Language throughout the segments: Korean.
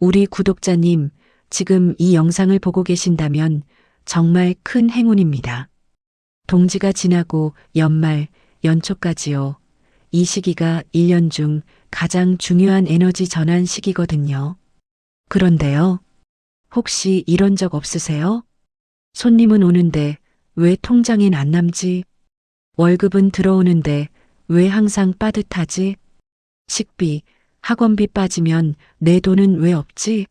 우리 구독자님, 지금 이 영상을 보고 계신다면 정말 큰 행운입니다. 동지가 지나고 연말, 연초까지요. 이 시기가 1년 중 가장 중요한 에너지 전환 시기거든요. 그런데요, 혹시 이런 적 없으세요? 손님은 오는데 왜 통장엔 안 남지? 월급은 들어오는데 왜 항상 빠듯하지? 식비, 학원비 빠지면 내 돈은 왜 없지?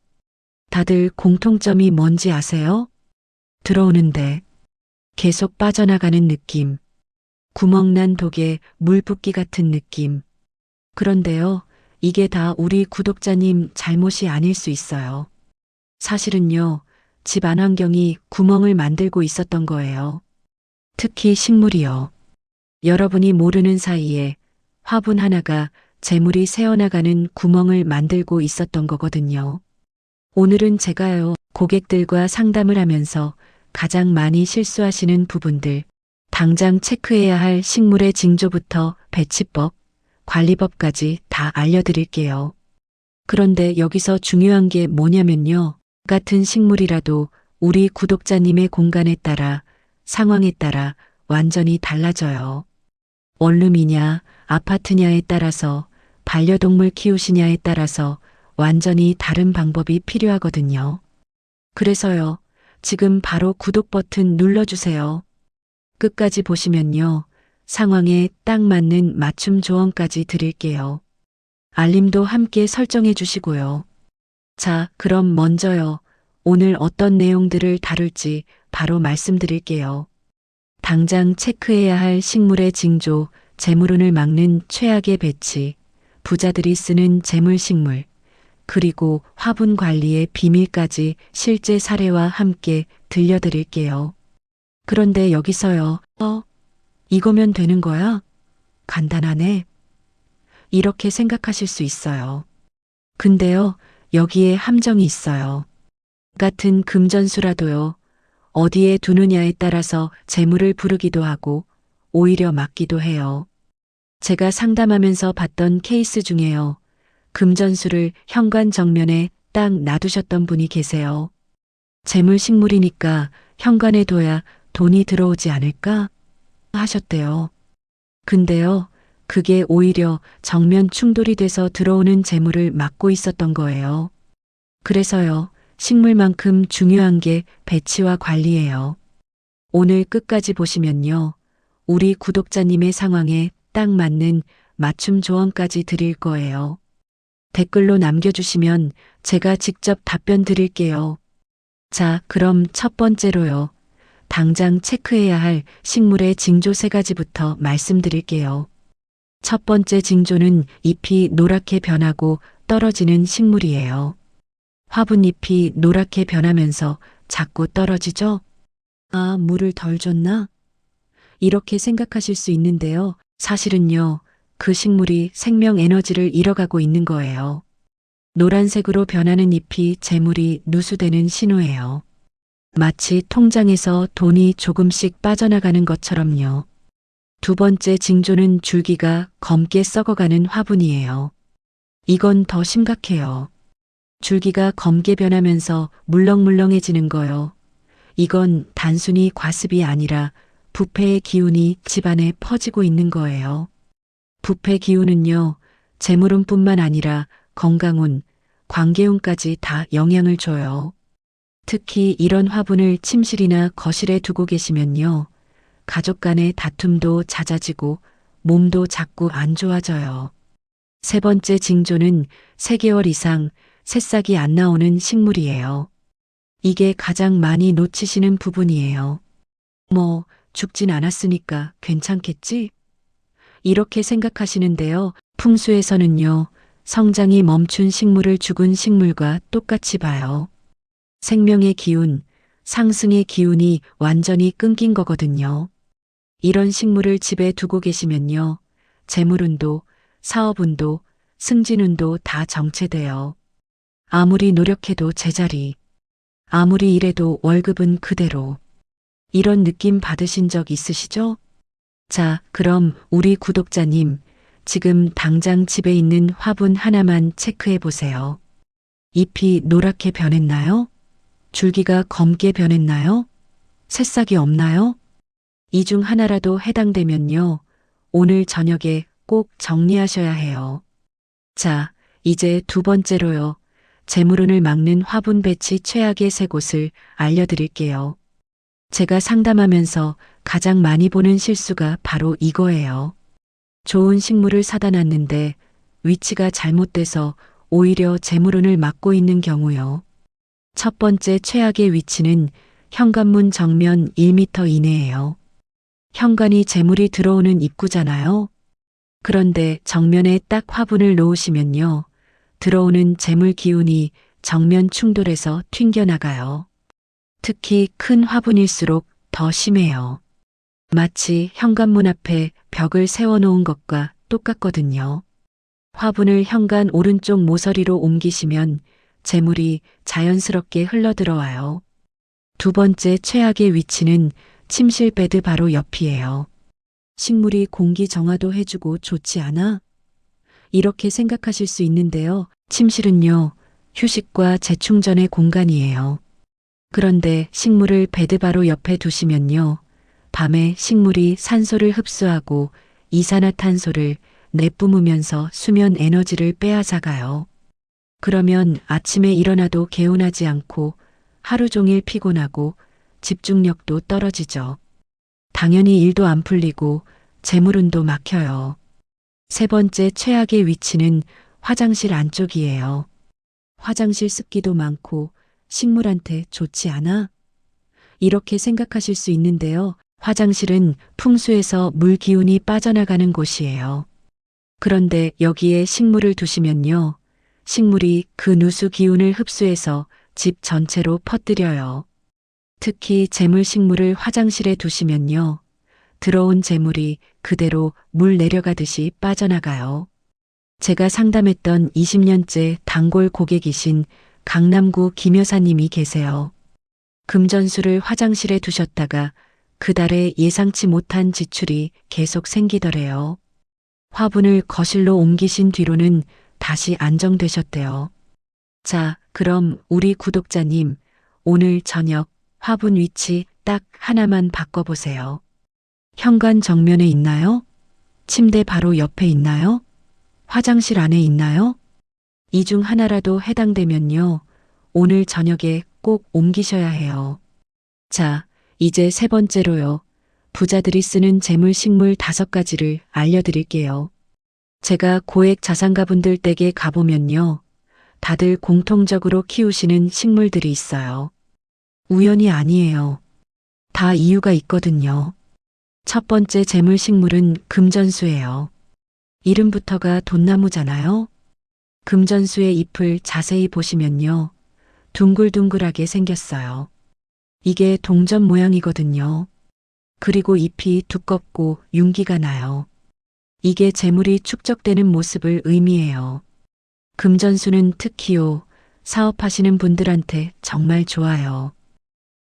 다들 공통점이 뭔지 아세요? 들어오는데 계속 빠져나가는 느낌. 구멍난 독에 물 붓기 같은 느낌. 그런데요, 이게 다 우리 구독자님 잘못이 아닐 수 있어요. 사실은요, 집 안환경이 구멍을 만들고 있었던 거예요. 특히 식물이요. 여러분이 모르는 사이에 화분 하나가 재물이 새어나가는 구멍을 만들고 있었던 거거든요. 오늘은 제가요, 고객들과 상담을 하면서 가장 많이 실수하시는 부분들, 당장 체크해야 할 식물의 징조부터 배치법, 관리법까지 다 알려드릴게요. 그런데 여기서 중요한 게 뭐냐면요. 같은 식물이라도 우리 구독자님의 공간에 따라, 상황에 따라 완전히 달라져요. 원룸이냐, 아파트냐에 따라서, 반려동물 키우시냐에 따라서 완전히 다른 방법이 필요하거든요. 그래서요, 지금 바로 구독 버튼 눌러주세요. 끝까지 보시면요, 상황에 딱 맞는 맞춤 조언까지 드릴게요. 알림도 함께 설정해 주시고요. 자, 그럼 먼저요, 오늘 어떤 내용들을 다룰지 바로 말씀드릴게요. 당장 체크해야 할 식물의 징조, 재물운을 막는 최악의 배치, 부자들이 쓰는 재물식물, 그리고 화분 관리의 비밀까지 실제 사례와 함께 들려드릴게요. 그런데 여기서요, 이거면 되는 거야? 간단하네. 이렇게 생각하실 수 있어요. 근데요, 여기에 함정이 있어요. 같은 금전수라도요, 어디에 두느냐에 따라서 재물을 부르기도 하고, 오히려 막기도 해요. 제가 상담하면서 봤던 케이스 중에요, 금전수를 현관 정면에 딱 놔두셨던 분이 계세요. 재물식물이니까 현관에 둬야 돈이 들어오지 않을까? 하셨대요. 근데요, 그게 오히려 정면 충돌이 돼서 들어오는 재물을 막고 있었던 거예요. 그래서요, 식물만큼 중요한 게 배치와 관리예요. 오늘 끝까지 보시면요, 우리 구독자님의 상황에 딱 맞는 맞춤 조언까지 드릴 거예요. 댓글로 남겨주시면 제가 직접 답변 드릴게요. 자, 그럼 첫 번째로요. 당장 체크해야 할 식물의 징조 3가지부터 말씀드릴게요. 첫 번째 징조는 잎이 노랗게 변하고 떨어지는 식물이에요. 화분잎이 노랗게 변하면서 자꾸 떨어지죠? 아, 물을 덜 줬나? 이렇게 생각하실 수 있는데요. 사실은요, 그 식물이 생명 에너지를 잃어가고 있는 거예요. 노란색으로 변하는 잎이 재물이 누수되는 신호예요. 마치 통장에서 돈이 조금씩 빠져나가는 것처럼요. 두 번째 징조는 줄기가 검게 썩어가는 화분이에요. 이건 더 심각해요. 줄기가 검게 변하면서 물렁물렁해지는 거요. 이건 단순히 과습이 아니라 부패의 기운이 집안에 퍼지고 있는 거예요. 부패 기운은요, 재물운뿐만 아니라 건강운, 관계운까지 다 영향을 줘요. 특히 이런 화분을 침실이나 거실에 두고 계시면요, 가족 간의 다툼도 잦아지고 몸도 자꾸 안 좋아져요. 세 번째 징조는 3개월 이상 새싹이 안 나오는 식물이에요. 이게 가장 많이 놓치시는 부분이에요. 뭐, 죽진 않았으니까 괜찮겠지? 이렇게 생각하시는데요. 풍수에서는요, 성장이 멈춘 식물을 죽은 식물과 똑같이 봐요. 생명의 기운, 상승의 기운이 완전히 끊긴 거거든요. 이런 식물을 집에 두고 계시면요, 재물운도, 사업운도, 승진운도 다 정체돼요. 아무리 노력해도 제자리, 아무리 일해도 월급은 그대로. 이런 느낌 받으신 적 있으시죠? 자, 그럼 우리 구독자님, 지금 당장 집에 있는 화분 하나만 체크해 보세요. 잎이 노랗게 변했나요? 줄기가 검게 변했나요? 새싹이 없나요? 이 중 하나라도 해당되면요. 오늘 저녁에 꼭 정리하셔야 해요. 자, 이제 두 번째로요. 재물운을 막는 화분 배치 최악의 세 곳을 알려드릴게요. 제가 상담하면서 가장 많이 보는 실수가 바로 이거예요. 좋은 식물을 사다 놨는데 위치가 잘못돼서 오히려 재물운을 막고 있는 경우요. 첫 번째 최악의 위치는 현관문 정면 1m 이내예요. 현관이 재물이 들어오는 입구잖아요. 그런데 정면에 딱 화분을 놓으시면요. 들어오는 재물 기운이 정면 충돌해서 튕겨나가요. 특히 큰 화분일수록 더 심해요. 마치 현관문 앞에 벽을 세워놓은 것과 똑같거든요. 화분을 현관 오른쪽 모서리로 옮기시면 재물이 자연스럽게 흘러들어와요. 두 번째 최악의 위치는 침실 베드 바로 옆이에요. 식물이 공기 정화도 해주고 좋지 않아? 이렇게 생각하실 수 있는데요. 침실은요, 휴식과 재충전의 공간이에요. 그런데 식물을 베드 바로 옆에 두시면요. 밤에 식물이 산소를 흡수하고 이산화탄소를 내뿜으면서 수면 에너지를 빼앗아가요. 그러면 아침에 일어나도 개운하지 않고 하루 종일 피곤하고 집중력도 떨어지죠. 당연히 일도 안 풀리고 재물운도 막혀요. 세 번째 최악의 위치는 화장실 안쪽이에요. 화장실 습기도 많고 식물한테 좋지 않아? 이렇게 생각하실 수 있는데요. 화장실은 풍수에서 물 기운이 빠져나가는 곳이에요. 그런데 여기에 식물을 두시면요. 식물이 그 누수 기운을 흡수해서 집 전체로 퍼뜨려요. 특히 재물 식물을 화장실에 두시면요. 들어온 재물이 그대로 물 내려가듯이 빠져나가요. 제가 상담했던 20년째 단골 고객이신 강남구 김 여사님이 계세요. 금전수를 화장실에 두셨다가 그달에 예상치 못한 지출이 계속 생기더래요. 화분을 거실로 옮기신 뒤로는 다시 안정되셨대요. 자, 그럼 우리 구독자님, 오늘 저녁 화분 위치 딱 하나만 바꿔보세요. 현관 정면에 있나요? 침대 바로 옆에 있나요? 화장실 안에 있나요? 이 중 하나라도 해당되면요. 오늘 저녁에 꼭 옮기셔야 해요. 자, 이제 세 번째로요. 부자들이 쓰는 재물 식물 5가지를 알려드릴게요. 제가 고액 자산가분들 댁에 가보면요. 다들 공통적으로 키우시는 식물들이 있어요. 우연이 아니에요. 다 이유가 있거든요. 첫 번째 재물 식물은 금전수예요. 이름부터가 돈나무잖아요. 금전수의 잎을 자세히 보시면요. 둥글둥글하게 생겼어요. 이게 동전 모양이거든요. 그리고 잎이 두껍고 윤기가 나요. 이게 재물이 축적되는 모습을 의미해요. 금전수는 특히요. 사업하시는 분들한테 정말 좋아요.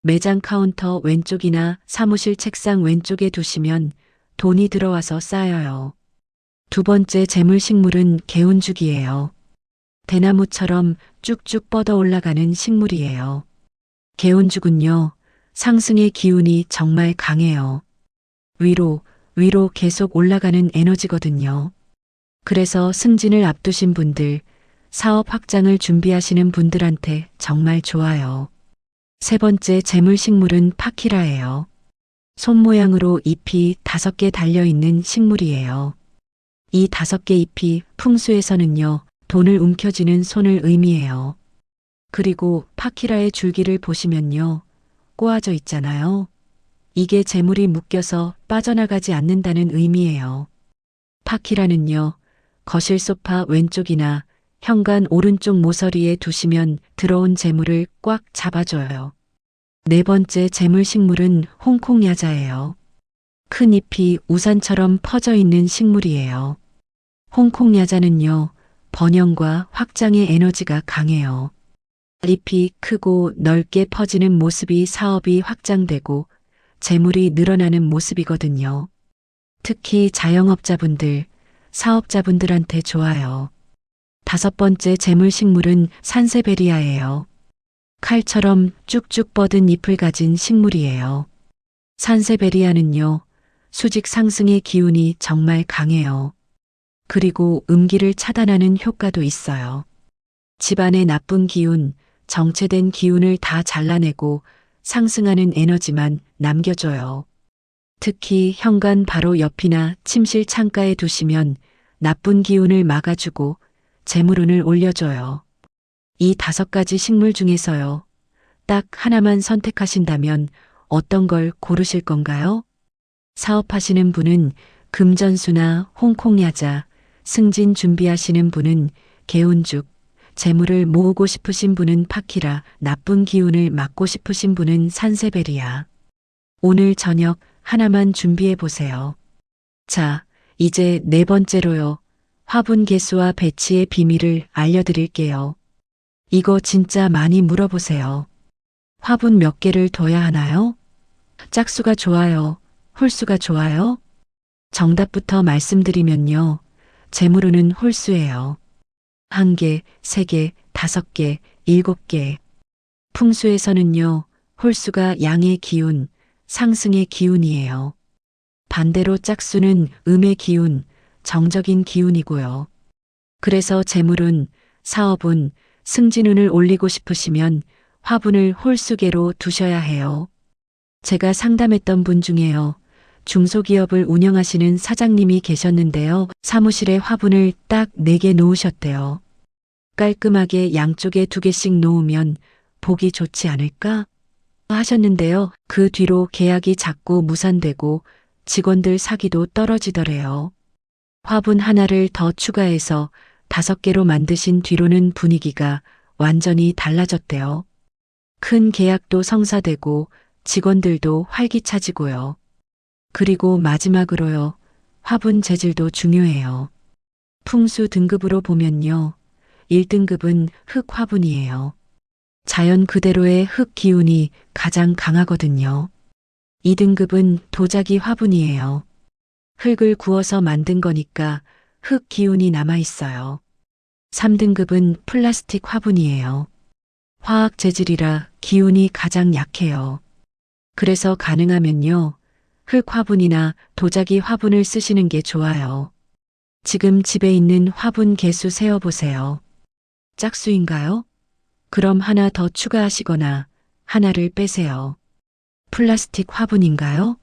매장 카운터 왼쪽이나 사무실 책상 왼쪽에 두시면 돈이 들어와서 쌓여요. 두 번째 재물 식물은 개운죽이에요. 대나무처럼 쭉쭉 뻗어 올라가는 식물이에요. 개운죽은요, 상승의 기운이 정말 강해요. 위로 계속 올라가는 에너지거든요. 그래서 승진을 앞두신 분들, 사업 확장을 준비하시는 분들한테 정말 좋아요. 세 번째 재물 식물은 파키라예요. 손 모양으로 잎이 5개 달려있는 식물이에요. 이 5개 잎이 풍수에서는요, 돈을 움켜쥐는 손을 의미해요. 그리고 파키라의 줄기를 보시면요, 꼬아져 있잖아요. 이게 재물이 묶여서 빠져나가지 않는다는 의미예요. 파키라는요, 거실 소파 왼쪽이나 현관 오른쪽 모서리에 두시면 들어온 재물을 꽉 잡아줘요. 네 번째 재물 식물은 홍콩 야자예요. 큰 잎이 우산처럼 퍼져 있는 식물이에요. 홍콩 야자는요, 번영과 확장의 에너지가 강해요. 잎이 크고 넓게 퍼지는 모습이 사업이 확장되고 재물이 늘어나는 5번째 재물 식물은 산세베리아예요. 칼처럼 쭉쭉 뻗은 잎을 가진 식물이에요. 산세베리아는요, 수직 상승의 기운이 정말 강해요. 그리고 음기를 차단하는 효과도 있어요. 집안의 나쁜 기운, 정체된 기운을 다 잘라내고 상승하는 에너지만 남겨줘요. 특히 현관 바로 옆이나 침실 창가에 두시면 나쁜 기운을 막아주고 재물운을 올려줘요. 이 5가지 식물 중에서요, 딱 하나만 선택하신다면 어떤 걸 고르실 건가요? 사업하시는 분은 금전수나 홍콩야자, 승진 준비하시는 분은 개운죽, 재물을 모으고 싶으신 분은 파키라, 나쁜 기운을 막고 싶으신 분은 산세베리아. 오늘 저녁 하나만 준비해 보세요. 자, 이제 4번째로요. 화분 개수와 배치의 비밀을 알려드릴게요. 이거 진짜 많이 물어보세요. 화분 몇 개를 둬야 하나요? 짝수가 좋아요? 홀수가 좋아요? 정답부터 말씀드리면요. 재물운은 홀수예요. 1개, 3개, 5개, 7개. 풍수에서는요, 홀수가 양의 기운, 상승의 기운이에요. 반대로 짝수는 음의 기운, 정적인 기운이고요. 그래서 재물운, 사업운, 승진운을 올리고 싶으시면 화분을 홀수계로 두셔야 해요. 제가 상담했던 분 중에요, 중소기업을 운영하시는 사장님이 계셨는데요. 사무실에 화분을 딱 4개 놓으셨대요. 깔끔하게 양쪽에 2개씩 놓으면 보기 좋지 않을까? 하셨는데요. 그 뒤로 계약이 자꾸 무산되고 직원들 사기도 떨어지더래요. 화분 하나를 더 추가해서 5개로 만드신 뒤로는 분위기가 완전히 달라졌대요. 큰 계약도 성사되고 직원들도 활기차지고요. 그리고 마지막으로요. 화분 재질도 중요해요. 풍수 등급으로 보면요. 1등급은 흙 화분이에요. 자연 그대로의 흙 기운이 가장 강하거든요. 2등급은 도자기 화분이에요. 흙을 구워서 만든 거니까 흙 기운이 남아있어요. 3등급은 플라스틱 화분이에요. 화학 재질이라 기운이 가장 약해요. 그래서 가능하면요. 흙 화분이나 도자기 화분을 쓰시는 게 좋아요. 지금 집에 있는 화분 개수 세어보세요. 짝수인가요? 그럼 하나 더 추가하시거나 하나를 빼세요. 플라스틱 화분인가요?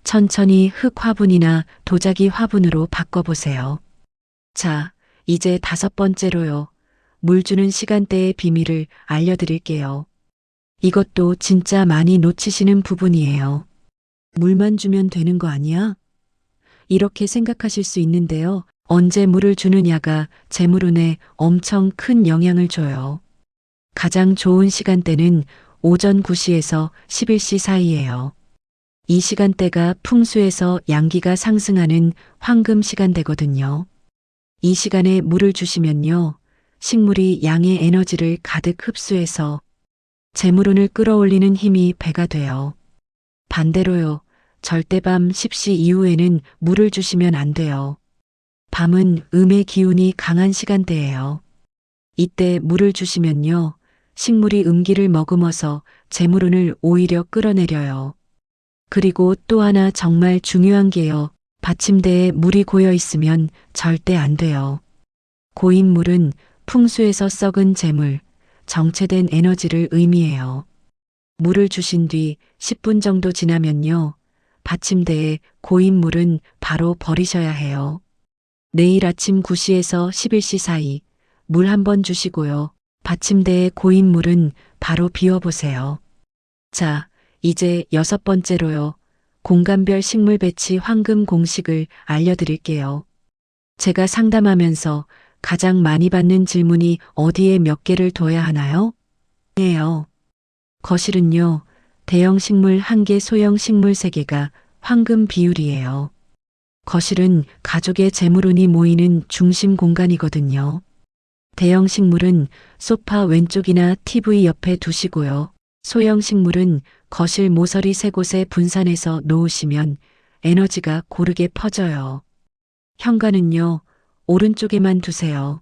천천히 흙 화분이나 도자기 화분으로 바꿔보세요. 자, 이제 5번째로요. 물 주는 시간대의 비밀을 알려드릴게요. 이것도 진짜 많이 놓치시는 부분이에요. 물만 주면 되는 거 아니야? 이렇게 생각하실 수 있는데요. 언제 물을 주느냐가 재물운에 엄청 큰 영향을 줘요. 가장 좋은 시간대는 오전 9시에서 11시 사이예요. 이 시간대가 풍수에서 양기가 상승하는 황금 시간대거든요. 이 시간에 물을 주시면요. 식물이 양의 에너지를 가득 흡수해서 재물운을 끌어올리는 힘이 배가 돼요. 반대로요. 절대 밤 10시 이후에는 물을 주시면 안 돼요. 밤은 음의 기운이 강한 시간대예요. 이때 물을 주시면요. 식물이 음기를 머금어서 재물운을 오히려 끌어내려요. 그리고 또 하나 정말 중요한 게요. 받침대에 물이 고여 있으면 절대 안 돼요. 고인 물은 풍수에서 썩은 재물, 정체된 에너지를 의미해요. 물을 주신 뒤 10분 정도 지나면요. 받침대에 고인 물은 바로 버리셔야 해요. 내일 아침 9시에서 11시 사이 물 한 번 주시고요. 받침대에 고인 물은 바로 비워보세요. 자, 이제 6번째로요. 공간별 식물 배치 황금 공식을 알려드릴게요. 제가 상담하면서 가장 많이 받는 질문이 어디에 몇 개를 둬야 하나요? 네요. 거실은요. 대형 식물 1개, 소형 식물 3개가 황금 비율이에요. 거실은 가족의 재물운이 모이는 중심 공간이거든요. 대형 식물은 소파 왼쪽이나 TV 옆에 두시고요. 소형 식물은 거실 모서리 3곳에 분산해서 놓으시면 에너지가 고르게 퍼져요. 현관은요. 오른쪽에만 두세요.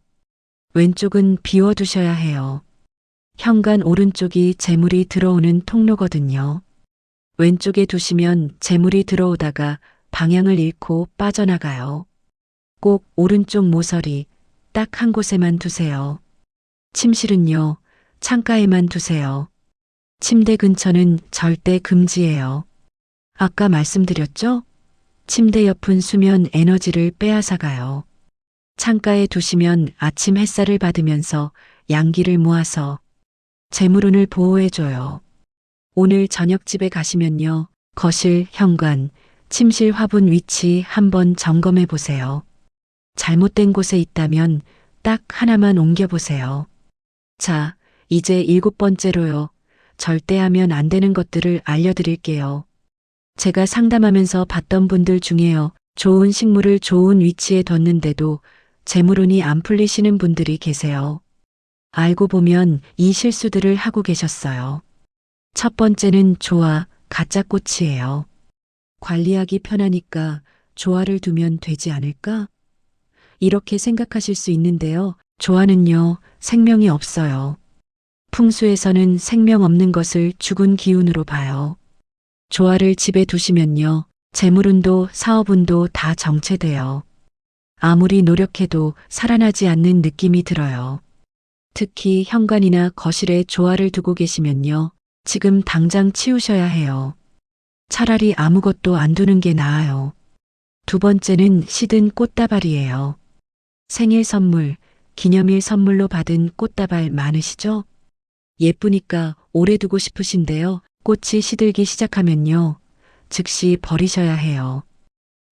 왼쪽은 비워두셔야 해요. 현관 오른쪽이 재물이 들어오는 통로거든요. 왼쪽에 두시면 재물이 들어오다가 방향을 잃고 빠져나가요. 꼭 오른쪽 모서리 딱 한 곳에만 두세요. 침실은요, 창가에만 두세요. 침대 근처는 절대 금지예요. 아까 말씀드렸죠? 침대 옆은 수면 에너지를 빼앗아가요. 창가에 두시면 아침 햇살을 받으면서 양기를 모아서 재물운을 보호해줘요. 오늘 저녁 집에 가시면요, 거실, 현관, 침실 화분 위치 한번 점검해 보세요. 잘못된 곳에 있다면 딱 하나만 옮겨보세요. 자, 이제 7번째로요. 절대 하면 안 되는 것들을 알려드릴게요. 제가 상담하면서 봤던 분들 중에요. 좋은 식물을 좋은 위치에 뒀는데도 재물운이 안 풀리시는 분들이 계세요. 알고 보면 이 실수들을 하고 계셨어요. 첫 번째는 조화, 가짜 꽃이에요. 관리하기 편하니까 조화를 두면 되지 않을까? 이렇게 생각하실 수 있는데요. 조화는요, 생명이 없어요. 풍수에서는 생명 없는 것을 죽은 기운으로 봐요. 조화를 집에 두시면요, 재물운도 사업운도 다 정체돼요. 아무리 노력해도 살아나지 않는 느낌이 들어요. 특히 현관이나 거실에 조화를 두고 계시면요, 지금 당장 치우셔야 해요. 차라리 아무것도 안 두는 게 나아요. 두 번째는 시든 꽃다발이에요. 생일 선물, 기념일 선물로 받은 꽃다발 많으시죠? 예쁘니까 오래 두고 싶으신데요. 꽃이 시들기 시작하면요, 즉시 버리셔야 해요.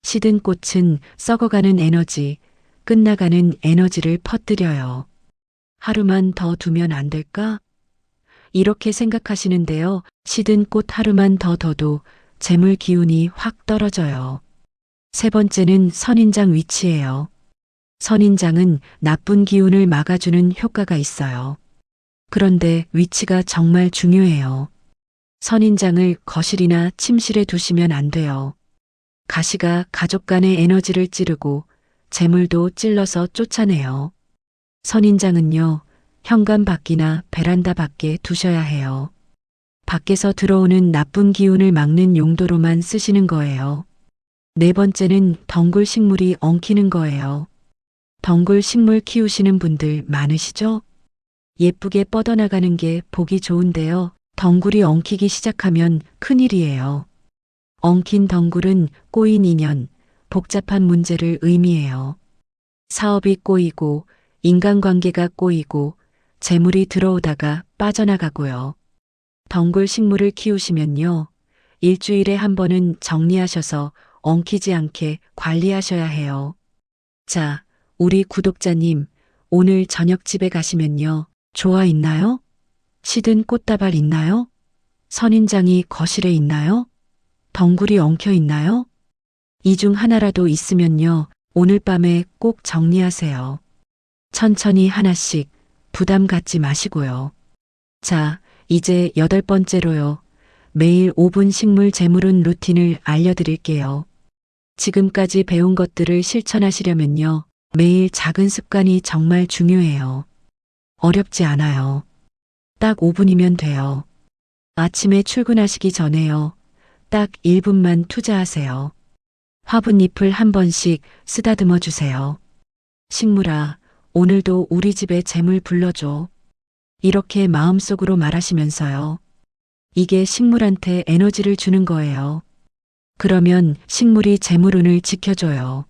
시든 꽃은 썩어가는 에너지, 끝나가는 에너지를 퍼뜨려요. 하루만 더 두면 안 될까? 이렇게 생각하시는데요. 시든 꽃 하루만 더 둬도 재물 기운이 확 떨어져요. 세 번째는 선인장 위치예요. 선인장은 나쁜 기운을 막아주는 효과가 있어요. 그런데 위치가 정말 중요해요. 선인장을 거실이나 침실에 두시면 안 돼요. 가시가 가족 간의 에너지를 찌르고 재물도 찔러서 쫓아내요. 선인장은요, 현관 밖이나 베란다 밖에 두셔야 해요. 밖에서 들어오는 나쁜 기운을 막는 용도로만 쓰시는 거예요. 네 번째는 덩굴 식물이 엉키는 거예요. 덩굴 식물 키우시는 분들 많으시죠? 예쁘게 뻗어나가는 게 보기 좋은데요. 덩굴이 엉키기 시작하면 큰일이에요. 엉킨 덩굴은 꼬인 인연, 복잡한 문제를 의미해요. 사업이 꼬이고, 인간관계가 꼬이고, 재물이 들어오다가 빠져나가고요. 덩굴 식물을 키우시면요, 일주일에 한 번은 정리하셔서 엉키지 않게 관리하셔야 해요. 자, 우리 구독자님, 오늘 저녁 집에 가시면요, 조화 있나요? 시든 꽃다발 있나요? 선인장이 거실에 있나요? 덩굴이 엉켜 있나요? 이 중 하나라도 있으면요, 오늘 밤에 꼭 정리하세요. 천천히 하나씩 부담 갖지 마시고요. 자, 이제 8번째로요. 매일 5분 식물 재물운 루틴을 알려드릴게요. 지금까지 배운 것들을 실천하시려면요, 매일 작은 습관이 정말 중요해요. 어렵지 않아요. 딱 5분이면 돼요. 아침에 출근하시기 전에요. 딱 1분만 투자하세요. 화분잎을 한 번씩 쓰다듬어 주세요. 식물아, 오늘도 우리 집에 재물 불러줘. 이렇게 마음속으로 말하시면서요. 이게 식물한테 에너지를 주는 거예요. 그러면 식물이 재물운을 지켜줘요.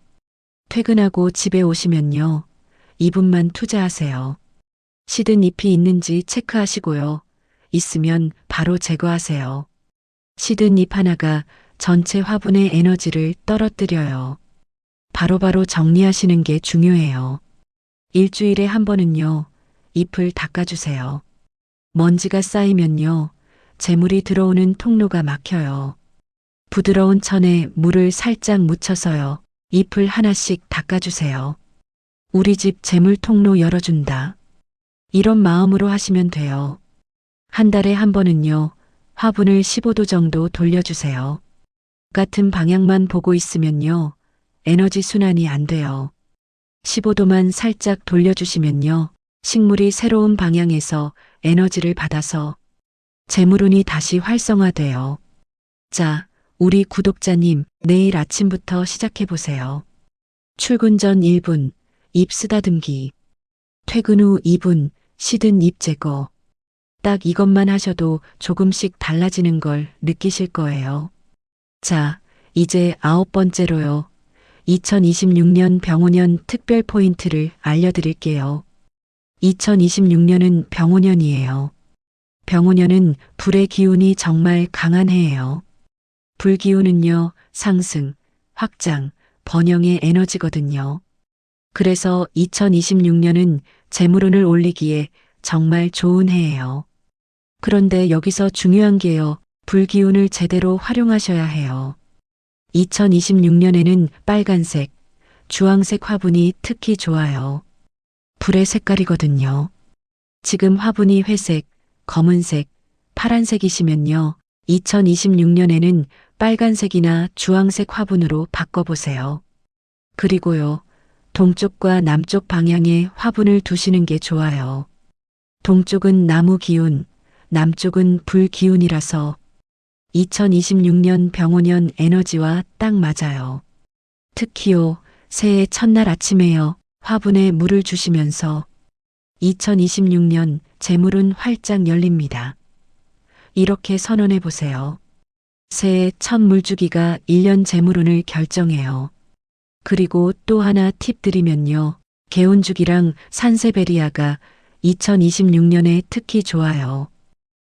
퇴근하고 집에 오시면요, 2분만 투자하세요. 시든 잎이 있는지 체크하시고요. 있으면 바로 제거하세요. 시든 잎 하나가 전체 화분의 에너지를 떨어뜨려요. 바로바로 정리하시는 게 중요해요. 일주일에 한 번은요, 잎을 닦아주세요. 먼지가 쌓이면요, 재물이 들어오는 통로가 막혀요. 부드러운 천에 물을 살짝 묻혀서요, 잎을 하나씩 닦아주세요. 우리 집 재물 통로 열어준다. 이런 마음으로 하시면 돼요. 한 달에 한 번은요, 화분을 15도 정도 돌려주세요. 같은 방향만 보고 있으면요, 에너지 순환이 안 돼요. 15도만 살짝 돌려주시면요, 식물이 새로운 방향에서 에너지를 받아서 재물운이 다시 활성화돼요. 자, 우리 구독자님, 내일 아침부터 시작해보세요. 출근 전 1분, 잎 쓰다듬기. 퇴근 후 2분, 시든 잎 제거. 딱 이것만 하셔도 조금씩 달라지는 걸 느끼실 거예요. 자, 이제 9번째로요. 2026년 병오년 특별 포인트를 알려드릴게요. 2026년은 병오년이에요. 병오년은 불의 기운이 정말 강한 해예요. 불기운은요, 상승, 확장, 번영의 에너지거든요. 그래서 2026년은 재물운을 올리기에 정말 좋은 해예요. 그런데 여기서 중요한 게요, 불기운을 제대로 활용하셔야 해요. 2026년에는 빨간색, 주황색 화분이 특히 좋아요. 불의 색깔이거든요. 지금 화분이 회색, 검은색, 파란색이시면요, 2026년에는 빨간색이나 주황색 화분으로 바꿔보세요. 그리고요, 동쪽과 남쪽 방향에 화분을 두시는 게 좋아요. 동쪽은 나무 기운, 남쪽은 불 기운이라서 2026년 병오년 에너지와 딱 맞아요. 특히요, 새해 첫날 아침에요, 화분에 물을 주시면서 2026년 재물은 활짝 열립니다. 이렇게 선언해 보세요. 새해 첫 물주기가 1년 재물운을 결정해요. 그리고 또 하나 팁 드리면요. 개운죽이랑 산세베리아가 2026년에 특히 좋아요.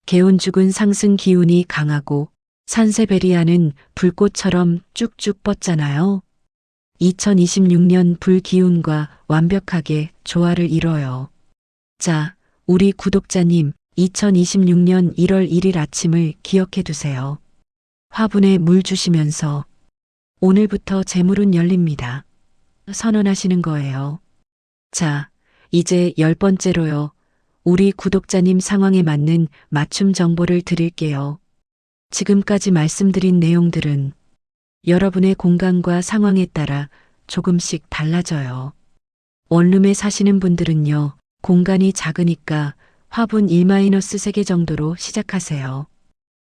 개운죽은 상승 기운이 강하고 산세베리아는 불꽃처럼 쭉쭉 뻗잖아요. 2026년 불기운과 완벽하게 조화를 이뤄요. 자, 우리 구독자님, 2026년 1월 1일 아침을 기억해 두세요. 화분에 물 주시면서 오늘부터 재물운 열립니다. 선언하시는 거예요. 자, 이제 10번째로요. 우리 구독자님 상황에 맞는 맞춤 정보를 드릴게요. 지금까지 말씀드린 내용들은 여러분의 공간과 상황에 따라 조금씩 달라져요. 원룸에 사시는 분들은요, 공간이 작으니까 화분 1-3개 정도로 시작하세요.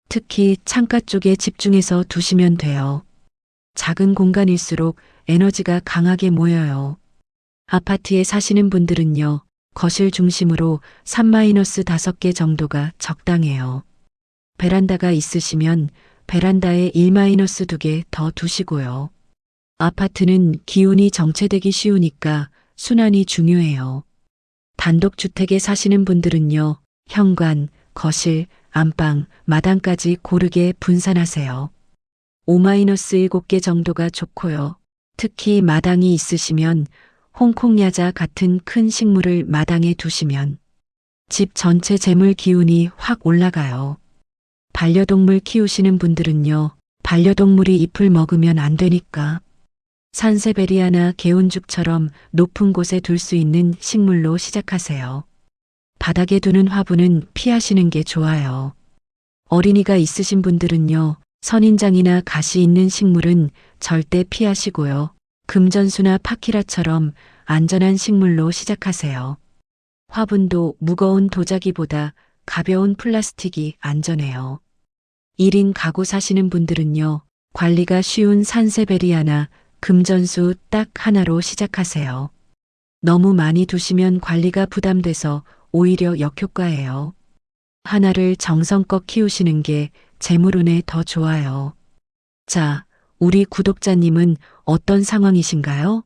특히 창가 쪽에 집중해서 두시면 돼요. 작은 공간일수록 에너지가 강하게 모여요. 아파트에 사시는 분들은요, 거실 중심으로 3-5개 정도가 적당해요. 베란다가 있으시면 베란다에 1-2개 더 두시고요. 아파트는 기운이 정체되기 쉬우니까 순환이 중요해요. 단독주택에 사시는 분들은요, 현관, 거실, 안방, 마당까지 고르게 분산하세요. 5-7개 정도가 좋고요. 특히 마당이 있으시면 홍콩야자 같은 큰 식물을 마당에 두시면 집 전체 재물 기운이 확 올라가요. 반려동물 키우시는 분들은요, 반려동물이 잎을 먹으면 안 되니까 산세베리아나 개운죽처럼 높은 곳에 둘 수 있는 식물로 시작하세요. 바닥에 두는 화분은 피하시는 게 좋아요. 어린이가 있으신 분들은요, 선인장이나 가시 있는 식물은 절대 피하시고요. 금전수나 파키라처럼 안전한 식물로 시작하세요. 화분도 무거운 도자기보다 가벼운 플라스틱이 안전해요. 1인 가구 사시는 분들은요, 관리가 쉬운 산세베리아나 금전수 딱 하나로 시작하세요. 너무 많이 두시면 관리가 부담돼서 오히려 역효과예요. 하나를 정성껏 키우시는 게 재물운에 더 좋아요. 자, 우리 구독자님은 어떤 상황이신가요?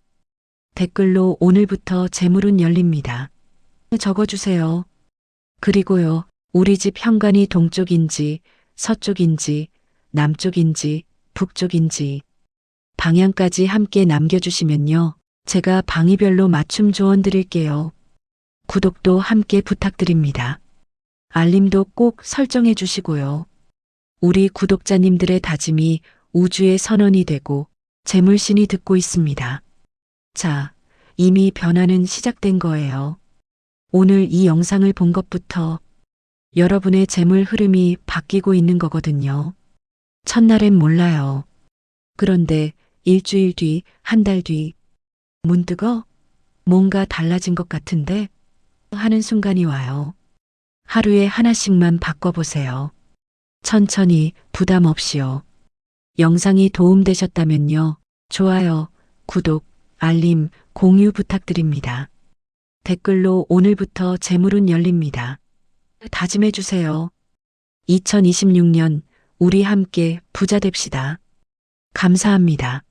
댓글로 오늘부터 재물운 열립니다. 적어주세요. 그리고요, 우리 집 현관이 동쪽인지, 서쪽인지, 남쪽인지, 북쪽인지, 방향까지 함께 남겨주시면요. 제가 방위별로 맞춤 조언 드릴게요. 구독도 함께 부탁드립니다. 알림도 꼭 설정해 주시고요. 우리 구독자님들의 다짐이 우주의 선언이 되고 재물신이 듣고 있습니다. 자, 이미 변화는 시작된 거예요. 오늘 이 영상을 본 것부터 여러분의 재물 흐름이 바뀌고 있는 거거든요. 첫날엔 몰라요. 그런데 일주일 뒤, 한 달 뒤, 문득 뭔가 달라진 것 같은데 하는 순간이 와요. 하루에 하나씩만 바꿔보세요. 천천히 부담 없이요. 영상이 도움되셨다면요. 좋아요, 구독, 알림, 공유 부탁드립니다. 댓글로 오늘부터 재물은 열립니다. 다짐해주세요. 2026년 우리 함께 부자 됩시다. 감사합니다.